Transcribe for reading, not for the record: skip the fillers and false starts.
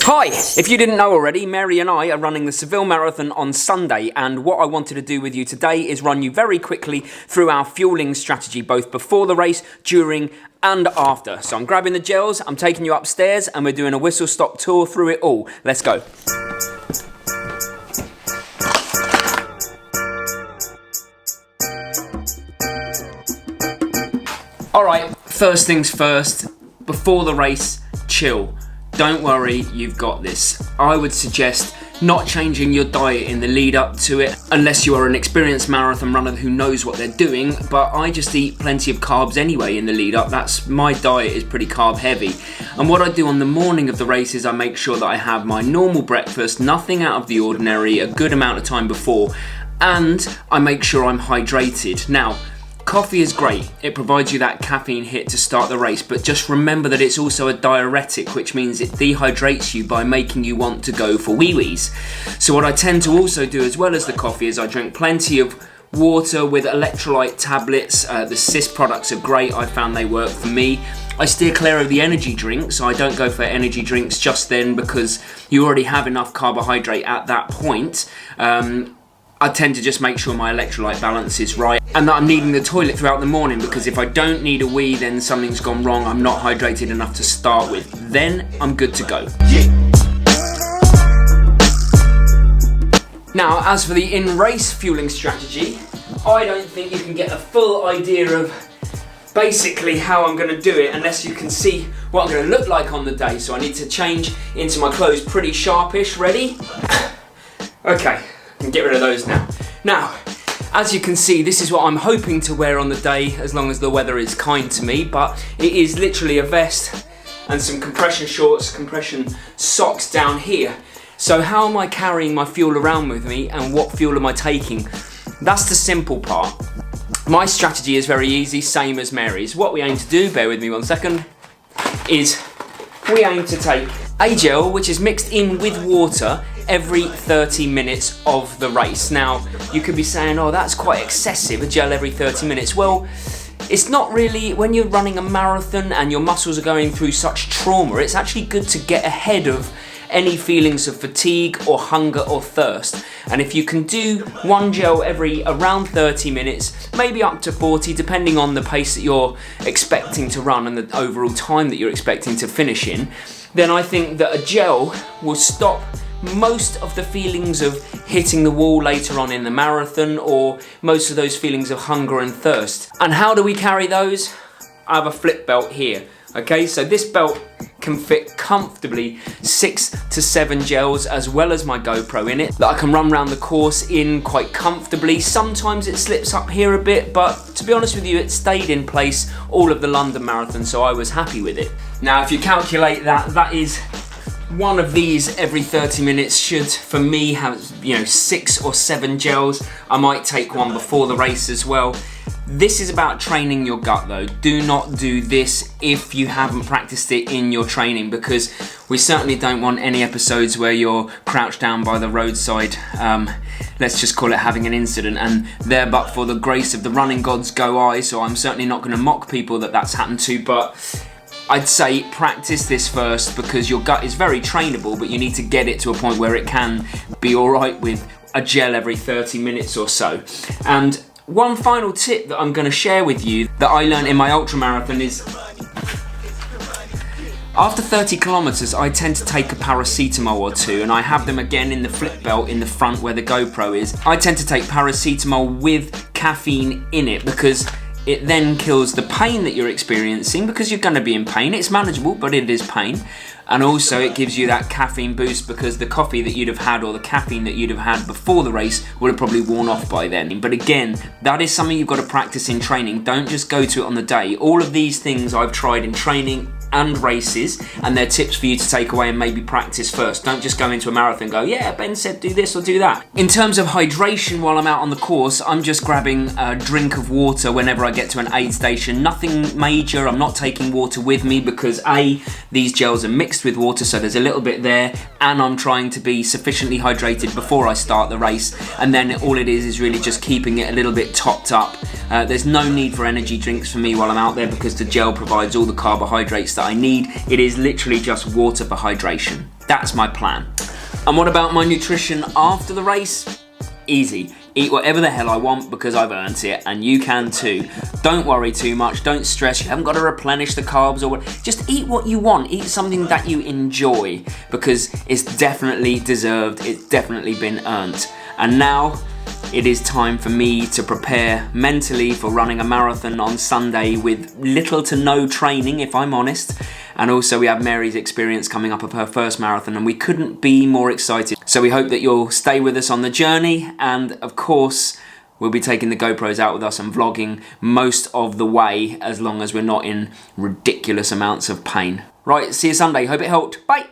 Hi! If you didn't know already, Mary and I are running the Seville Marathon on Sunday, and what I wanted to do with you today is run you very quickly through our fueling strategy, both before the race, during and after. So I'm grabbing the gels, I'm taking you upstairs, and we're doing a whistle-stop tour through it all. Let's go. Alright, first things first, before the race, chill. Don't worry, you've got this. I would suggest not changing your diet in the lead up to it, unless you are an experienced marathon runner who knows what they're doing, but I just eat plenty of carbs anyway in the lead up. My diet is pretty carb heavy. And what I do on the morning of the race is I make sure that I have my normal breakfast, nothing out of the ordinary, a good amount of time before, and I make sure I'm hydrated. Now, coffee is great, it provides you that caffeine hit to start the race, but just remember that it's also a diuretic, which means it dehydrates you by making you want to go for wee-wees. So what I tend to also do as well as the coffee is I drink plenty of water with electrolyte tablets. The Cis products are great, I found they work for me. I steer clear of the energy drinks, so I don't go for energy drinks just then because you already have enough carbohydrate at that point. I tend to just make sure my electrolyte balance is right and that I'm needing the toilet throughout the morning, because if I don't need a wee, then something's gone wrong. I'm not hydrated enough to start with. Then I'm good to go. Now, as for the in-race fueling strategy, I don't think you can get a full idea of basically how I'm going to do it unless you can see what I'm going to look like on the day. So I need to change into my clothes pretty sharpish. Ready? Okay. And get rid of those now. Now, as you can see, this is what I'm hoping to wear on the day as long as the weather is kind to me, but it is literally a vest and some compression shorts, compression socks down here. So how am I carrying my fuel around with me, and what fuel am I taking? That's the simple part. My strategy is very easy, same as Mary's. What we aim to do, bear with me 1 second, is we aim to take a gel which is mixed in with water every 30 minutes of the race. Now, you could be saying, oh, that's quite excessive, a gel every 30 minutes. Well, it's not really. When you're running a marathon and your muscles are going through such trauma, it's actually good to get ahead of any feelings of fatigue or hunger or thirst. And if you can do one gel every around 30 minutes, maybe up to 40, depending on the pace that you're expecting to run and the overall time that you're expecting to finish in, then I think that a gel will stop most of the feelings of hitting the wall later on in the marathon, or most of those feelings of hunger and thirst. And how do we carry those? I have a flip belt here. Okay, so this belt can fit comfortably 6 to 7 gels, as well as my GoPro in it, that I can run around the course in quite comfortably. Sometimes it slips up here a bit, but to be honest with you, it stayed in place all of the London Marathon, so I was happy with it. Now, if you calculate that, that is one of these every 30 minutes should, for me, have 6 or 7 gels. I might take one before the race as well. This is about training your gut though. Do not do this if you haven't practiced it in your training, because we certainly don't want any episodes where you're crouched down by the roadside, let's just call it having an incident, and there but for the grace of the running gods go I. So I'm certainly not going to mock people that that's happened to, but I'd say practice this first, because your gut is very trainable, but you need to get it to a point where it can be alright with a gel every 30 minutes or so. And one final tip that I'm going to share with you that I learned in my ultramarathon is, after 30 kilometers, I tend to take a paracetamol or two, and I have them again in the flip belt in the front where the GoPro is. I tend to take paracetamol with caffeine in it, because it then kills the pain that you're experiencing, because you're going to be in pain. It's manageable, but it is pain. And also it gives you that caffeine boost, because the coffee that you'd have had or the caffeine that you'd have had before the race would have probably worn off by then. But again, that is something you've got to practice in training. Don't just go to it on the day. All of these things I've tried in training and races, and they're tips for you to take away and maybe practice first. Don't just go into a marathon and go, yeah, Ben said do this or do that. In terms of hydration while I'm out on the course, I'm just grabbing a drink of water whenever I get to an aid station. Nothing major. I'm not taking water with me because A, these gels are mixed with water, so there's a little bit there, and I'm trying to be sufficiently hydrated before I start the race, and then all it is really just keeping it a little bit topped up. There's no need for energy drinks for me while I'm out there, because the gel provides all the carbohydrates that I need. It is literally just water for hydration. That's my plan. And what about my nutrition after the race? Easy. Eat whatever the hell I want because I've earned it, and you can too. Don't worry too much, don't stress, you haven't got to replenish the carbs or what. Just eat what you want, eat something that you enjoy because it's definitely deserved, it's definitely been earned. And now it is time for me to prepare mentally for running a marathon on Sunday with little to no training, if I'm honest. And also we have Mary's experience coming up of her first marathon, and we couldn't be more excited. So we hope that you'll stay with us on the journey, and of course we'll be taking the GoPros out with us and vlogging most of the way, as long as we're not in ridiculous amounts of pain. Right, see you Sunday, hope it helped, bye!